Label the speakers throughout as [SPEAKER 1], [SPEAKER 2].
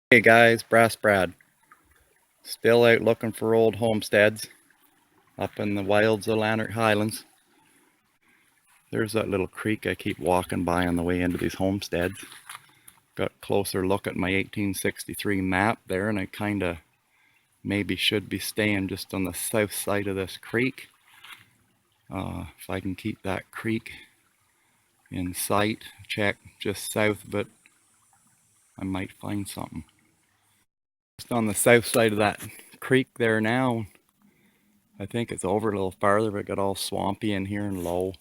[SPEAKER 1] Hey guys, Brass Brad. Still out looking for old homesteads up in the wilds of Lanark Highlands. There's that little creek I keep walking by on the way into these homesteads. Got a closer look at my 1863 map there, and I kind of maybe should be staying just on the south side of this creek. If I can keep that creek in sight, check just south of it, I might find something. Just on the south side of that creek there now. I think it's over a little farther, but it got all swampy in here and low.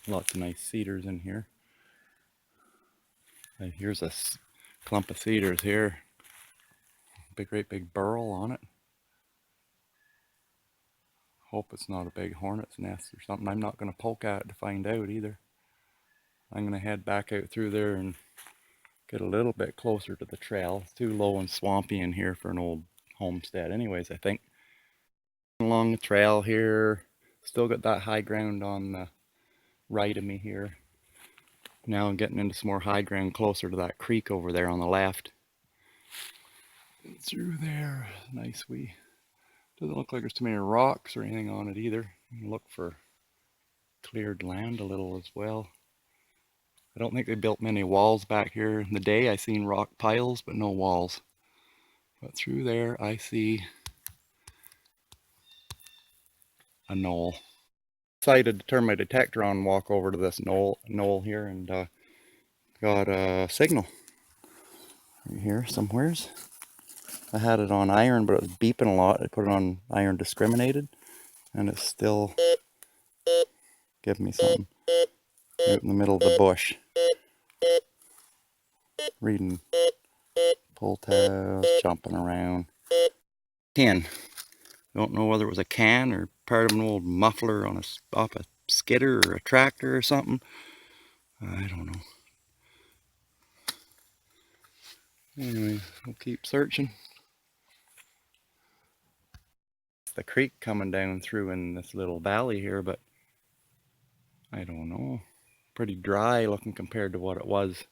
[SPEAKER 1] Lots of nice cedars in here. And here's a clump of cedars here. Great big burl on it. Hope it's not a big hornet's nest or something. I'm not going to poke at it to find out either. I'm going to head back out through there and get a little bit closer to the trail. It's too low and swampy in here for an old homestead anyways, I think. Along the trail here, still got that high ground on the right of me here. Now I'm getting into some more high ground closer to that creek over there on the left. Through there, nice wee. Doesn't look like there's too many rocks or anything on it either. You can look for cleared land a little as well. I don't think they built many walls back here in the day. I seen rock piles, but no walls. But through there, I see a knoll. Decided to turn my detector on and walk over to this knoll here, and got a signal right here somewheres. I had it on iron, but it was beeping a lot. I put it on iron discriminated, and it's still giving me something out in the middle of the bush. Reading pull tabs, jumping around. Tin. Don't know whether it was a can or part of an old muffler on off a skidder or a tractor or something. I don't know. Anyway, we'll keep searching. It's the creek coming down through in this little valley here, but I don't know. Pretty dry looking compared to what it was.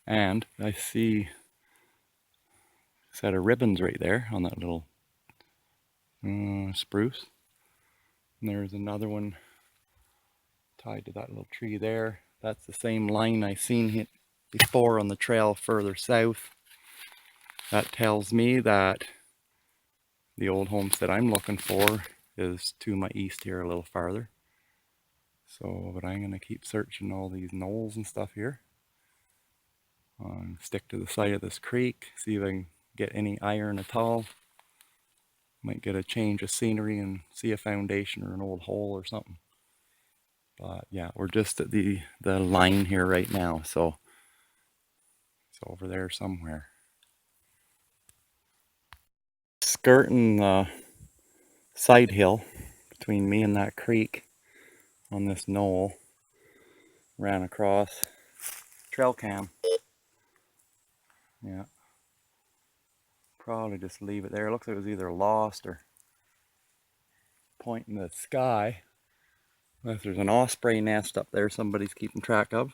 [SPEAKER 1] And I see a set of ribbons right there on that little spruce. And there's another one tied to that little tree there. That's the same line I seen hit before on the trail further south. That tells me that the old homestead I'm looking for is to my east here a little farther. So, but I'm gonna keep searching all these knolls and stuff here. Stick to the side of this creek, see if I can get any iron at all. Might get a change of scenery and see a foundation or an old hole or something. But yeah, we're just at the line here right now, so it's over there somewhere. Skirting the side hill between me and that creek on this knoll. Ran across trail cam. Yeah. Probably just leave it there. It looks like it was either lost or pointing the sky. Unless there's an osprey nest up there somebody's keeping track of.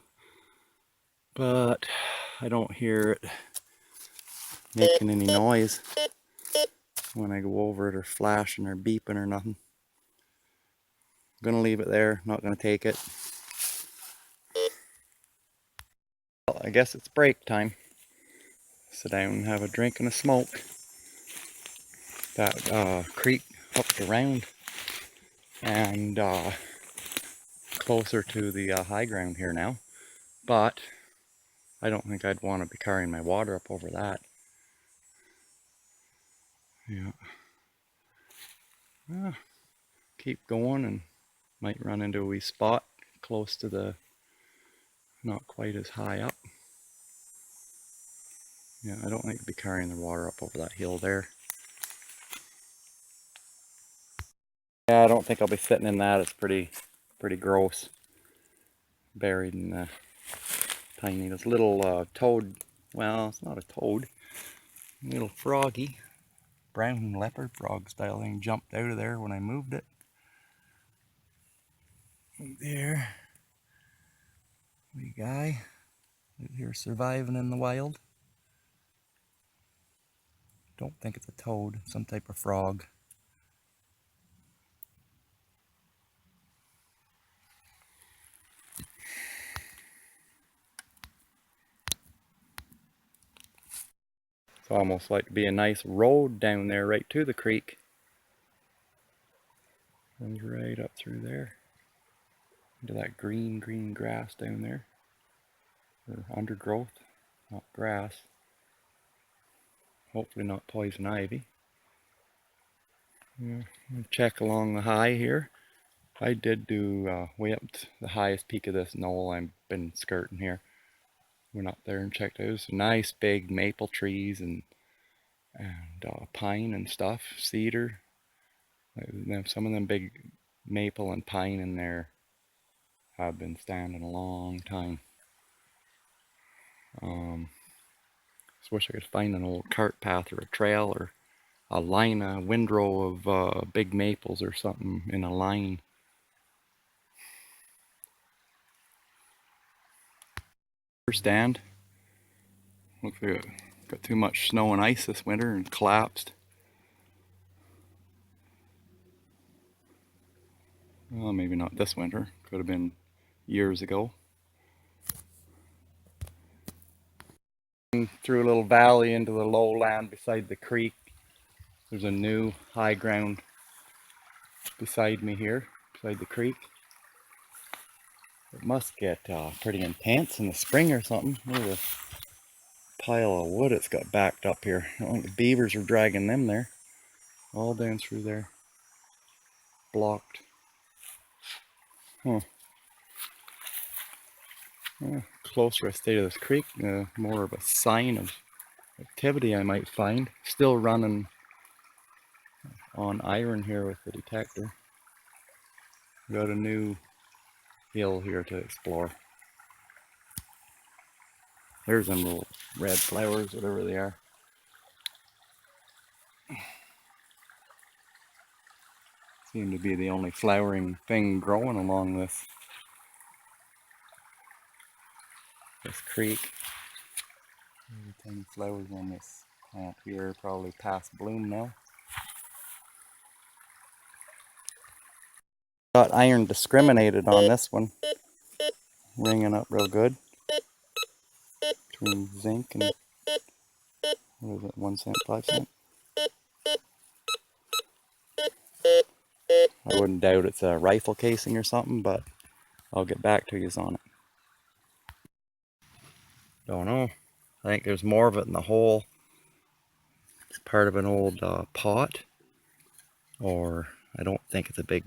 [SPEAKER 1] But I don't hear it making any noise when I go over it or flashing or beeping or nothing. I'm gonna leave it there, not gonna take it. Well, I guess it's break time. Sit down and have a drink and a smoke. That creek hooked around and closer to the high ground here now, but I don't think I'd want to be carrying my water up over that. Yeah. Keep going and might run into a wee spot close to the, not quite as high up. Yeah, I don't think I'd be carrying the water up over that hill there. Yeah, I don't think I'll be sitting in that. It's pretty gross. Buried in the tiny, this little toad, well, it's not a toad, little froggy, brown leopard frog style thing jumped out of there when I moved it. There, wee guy. Here surviving in the wild. Don't think it's a toad, some type of frog. It's almost like to be a nice road down there right to the creek. Runs right up through there. Into that green grass down there. Or undergrowth, not grass. Hopefully not poison ivy. Yeah, check along the high here. I did do way up to the highest peak of this knoll I've been skirting here. Went up there and checked out some nice big maple trees and pine and stuff, cedar. Some of them big maple and pine in there have been standing a long time. Just wish I could find an old cart path or a trail or a line, a windrow of big maples or something in a line. Stand. Looks like it got too much snow and ice this winter and collapsed. Well, maybe not this winter. Could have been years ago. Through a little valley into the lowland beside the creek. There's a new high ground beside me here, beside the creek. It must get pretty intense in the spring or something. Look at a pile of wood it's got backed up here. I don't think the beavers are dragging them there. All down through there. Blocked. Huh. Yeah, closer I stay to this creek, more of a sign of activity I might find. Still running on iron here with the detector. Got a new hill here to explore. There's them little red flowers, whatever they are. Seem to be the only flowering thing growing along this creek. Very tiny flowers on this plant here, probably past bloom now. Got iron discriminated on this one. Ringing up real good. Between zinc and, what is it, 1 cent, 5 cent? I wouldn't doubt it's a rifle casing or something, but I'll get back to you on it. Don't know. I think there's more of it in the hole. It's part of an old pot. Or I don't think it's a big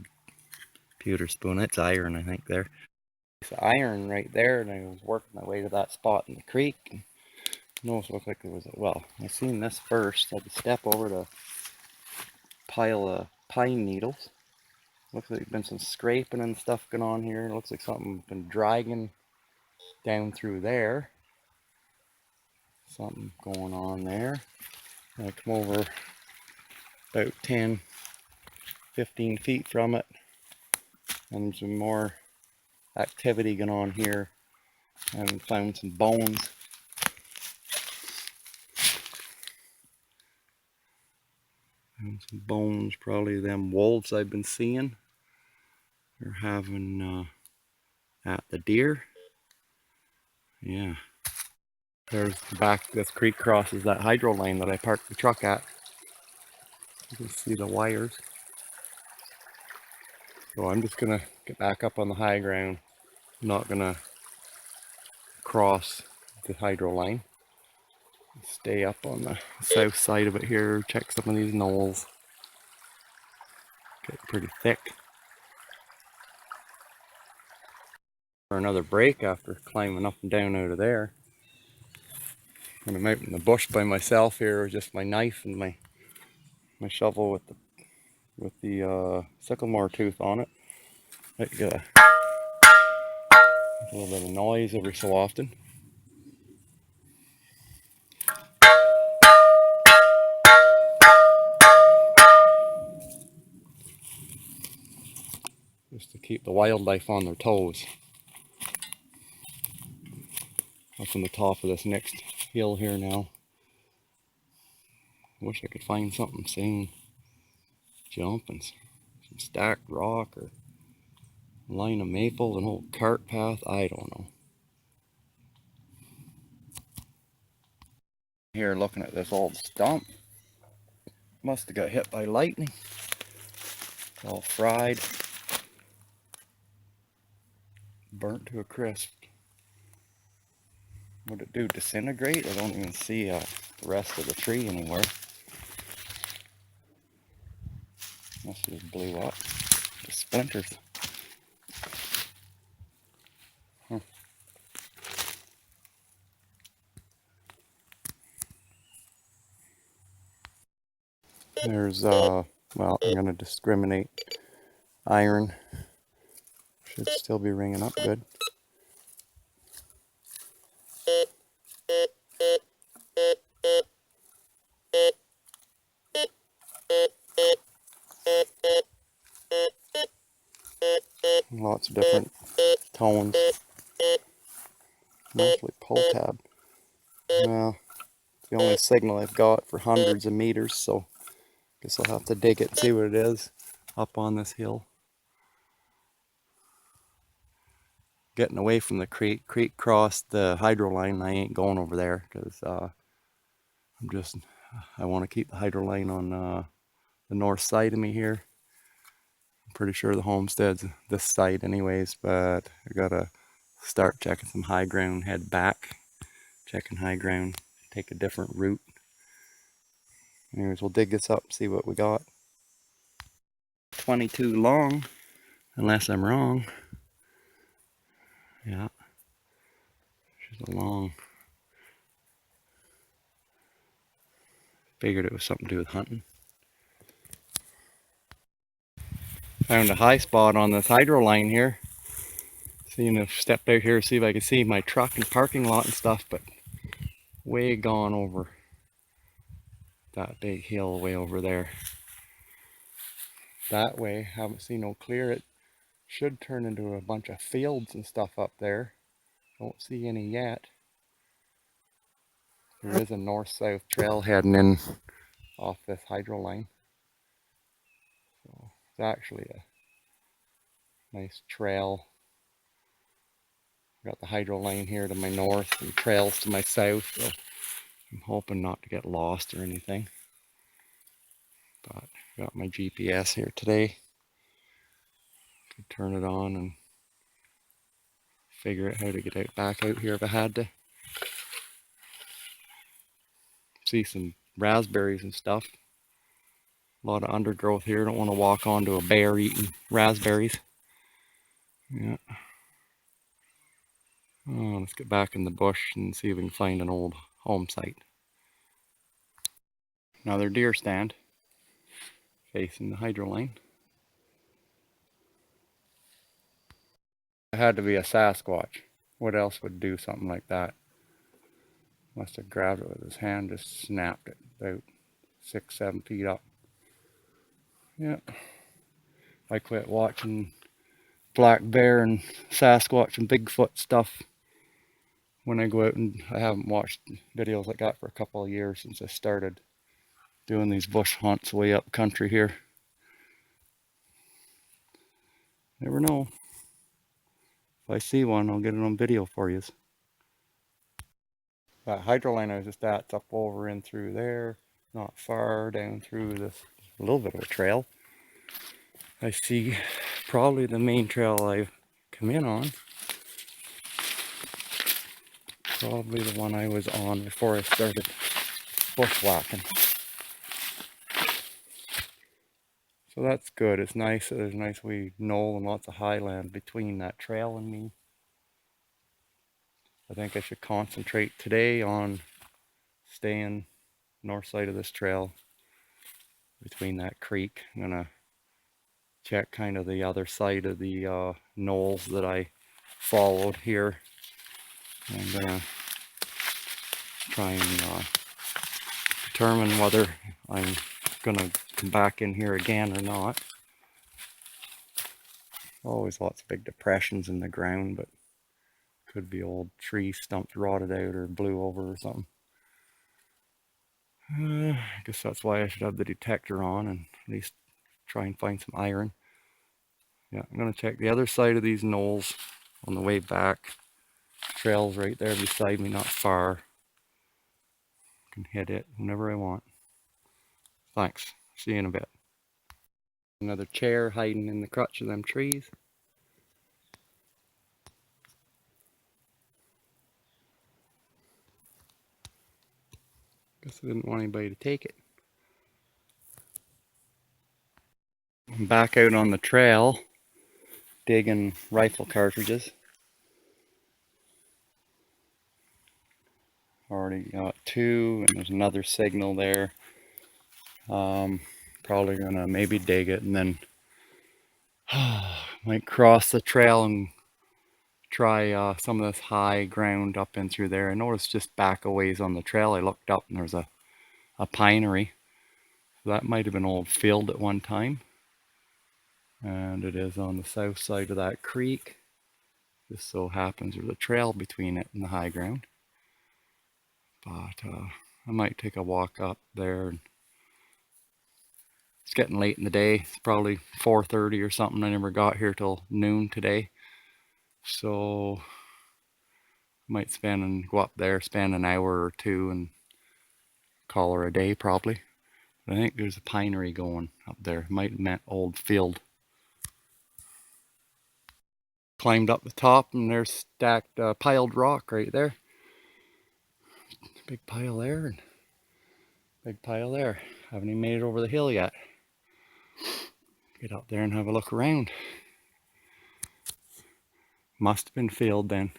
[SPEAKER 1] pewter spoon. It's iron, I think, there. It's iron right there, and I was working my way to that spot in the creek. And it almost looked like there was well, I seen this first. I had to step over to a pile of pine needles. Looks like there's been some scraping and stuff going on here. It looks like something's been dragging down through there. Something going on there. I come over about 10, 15 feet from it, and some more activity going on here. And found some bones. And some bones, probably them wolves I've been seeing. They're having at the deer. Yeah. There's the back, this creek crosses that hydro line that I parked the truck at. You can see the wires. So I'm just gonna get back up on the high ground. I'm not gonna cross the hydro line. Stay up on the south side of it here, check some of these knolls. Get pretty thick. For another break after climbing up and down out of there. And I'm out in the bush by myself here with just my knife and my shovel with the sycamore tooth on it. I get a little bit of noise every so often. Just to keep the wildlife on their toes. up on the top of this next hill here now. Wish I could find something sane jumping. Some stacked rock or line of maple, an old cart path, I don't know. Here looking at this old stump. Must have got hit by lightning. It's all fried. Burnt to a crisp. Would it do? Disintegrate? I don't even see the rest of the tree anywhere. Must have just blew up. The splinters. Huh. There's, well, I'm going to discriminate. Iron. Should still be ringing up good. Lots of different tones. Mostly pull tab. Well, it's the only signal I've got for hundreds of meters, so guess I'll have to dig it and see what it is up on this hill. Getting away from the creek. Creek crossed the hydro line. I ain't going over there because I want to keep the hydro line on the north side of me here. I'm pretty sure the homestead's this side anyways, but I gotta start checking some high ground, head back, checking high ground, take a different route. Anyways, we'll dig this up and see what we got. 22 long, unless I'm wrong. Yeah, she's a long. Figured it was something to do with hunting. Found a high spot on this hydro line here. Seeing if stepped out here, see if I can see my truck and parking lot and stuff, but way gone over that big hill way over there. That way, haven't seen no clear. It should turn into a bunch of fields and stuff up there. Don't see any yet. There is a north-south trail heading in off this hydro line. So it's actually a nice trail. Got the hydro line here to my north and trails to my south, so I'm hoping not to get lost or anything. But got my GPS here today. Could turn it on and figure out how to get out back out here if I had to. See some raspberries and stuff. A lot of undergrowth here. Don't want to walk onto a bear eating raspberries. Yeah. Oh, let's get back in the bush and see if we can find an old home site. Another deer stand facing the hydro line. It had to be a Sasquatch. What else would do something like that? Must have grabbed it with his hand, just snapped it about 6-7 feet up. Yeah. I quit watching black bear and Sasquatch and Bigfoot stuff when I go out, and I haven't watched videos like that for a couple of years since I started doing these bush hunts way up country here. Never know. If I see one, I'll get it on video for you. That hydro line I was just at, it's up over in through there, not far down through this little bit of a trail. I see probably the main trail I've come in on. Probably the one I was on before I started bushwhacking. So that's good. It's nice. There's a nice wee knoll and lots of highland between that trail and me. I think I should concentrate today on staying north side of this trail between that creek. I'm gonna check kind of the other side of the knolls that I followed here. I'm gonna try and determine whether I'm gonna come back in here again or not. Always lots of big depressions in the ground, but Could be old tree stumps rotted out or blew over or something. I guess that's why I should have the detector on and at least try and find some iron. Yeah, I'm going to check the other side of these knolls on the way back. Trail's right there beside me, not far. I can hit it whenever I want. Thanks. See you in a bit. Another chair hiding in the crotch of them trees. Guess I didn't want anybody to take it. I'm back out on the trail digging rifle cartridges. Already got two, and there's another signal there. Probably gonna maybe dig it and then might cross the trail and try some of this high ground up in through there. I noticed just back a ways on the trail, I looked up and there's a pinery. So that might have been old field at one time. And it is on the south side of that creek. Just so happens there's a trail between it and the high ground. But I might take a walk up there. It's getting late in the day. It's probably 4:30 or something. I never got here till noon today. So might go up there, spend an hour or two and call her a day probably. But I think there's a pinery going up there. Might have meant old field. Climbed up the top and there's stacked piled rock right there. Big pile there and big pile there. Haven't even made it over the hill yet. Get up there and have a look around. Must have been filled then,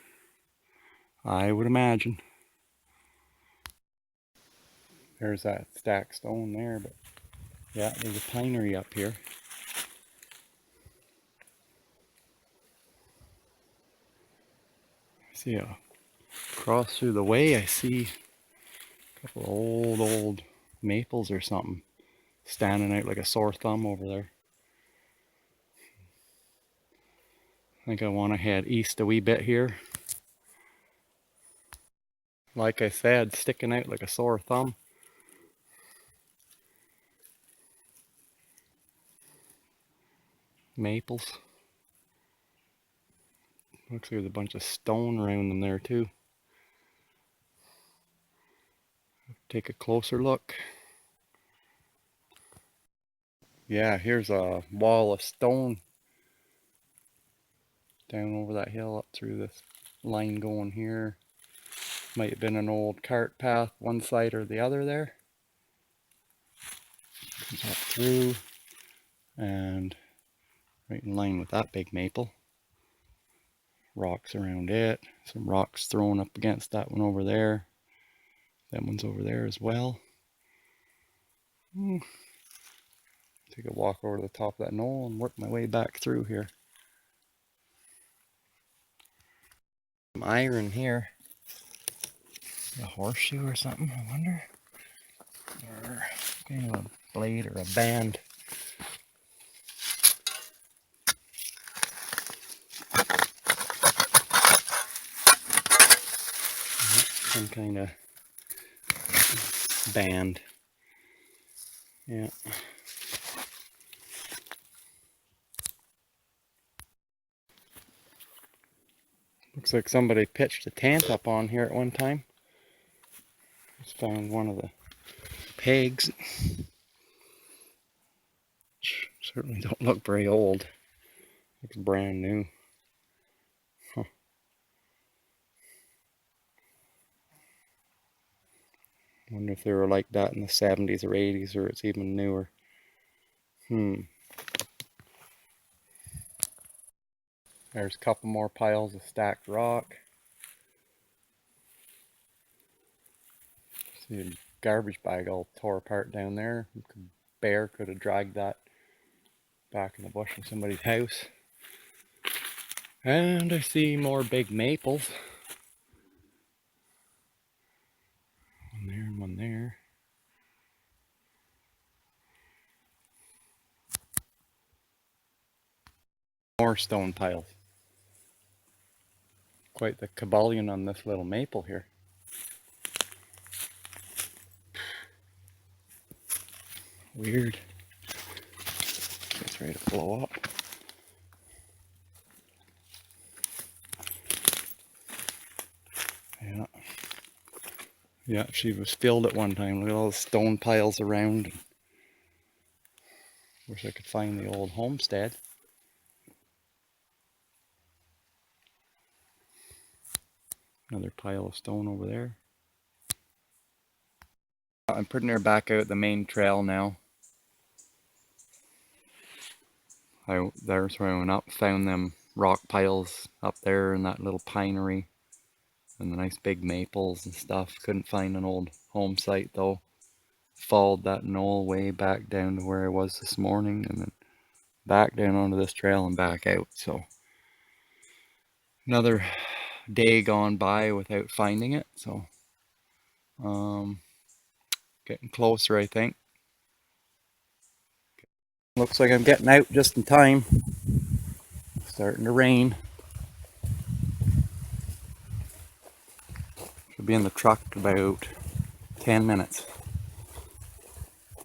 [SPEAKER 1] I would imagine. There's that stacked stone there, but yeah, there's a pinery up here. See, across through the way I see a couple of old maples or something standing out like a sore thumb over there. I think I want to head east a wee bit here. Like I said, sticking out like a sore thumb. Maples. Looks like there's a bunch of stone around them there too. Take a closer look. Yeah, here's a wall of stone down over that hill up through this line going here. Might have been an old cart path one side or the other there. Comes up through and right in line with that big maple. Rocks around it. Some rocks thrown up against that one over there. That one's over there as well. Take a walk over to the top of that knoll and work my way back through here. Some iron here. A horseshoe or something, I wonder. Or kind of a blade or a band. Some kind of band. Yeah. Looks like somebody pitched a tent up on here at one time. Just found one of the pegs. Certainly don't look very old. Looks brand new. Huh. Wonder if they were like that in the 70s or 80s or it's even newer. There's a couple more piles of stacked rock. See a garbage bag all tore apart down there. Bear could have dragged that back in the bush in somebody's house. And I see more big maples. One there and one there. More stone piles. Quite the cabalion on this little maple here. Weird. It's ready to blow up. Yeah. Yeah, she was filled at one time. Look at all the stone piles around. Wish I could find the old homestead. Another pile of stone over there. I'm pretty near back out the main trail now. There's where I went up, found them rock piles up there in that little pinery. And the nice big maples and stuff. Couldn't find an old home site though. Followed that knoll way back down to where I was this morning and then back down onto this trail and back out. So another day gone by without finding it. So getting closer, I think. Looks like I'm getting out just in time. Starting to rain. Should be in the truck in about 10 minutes.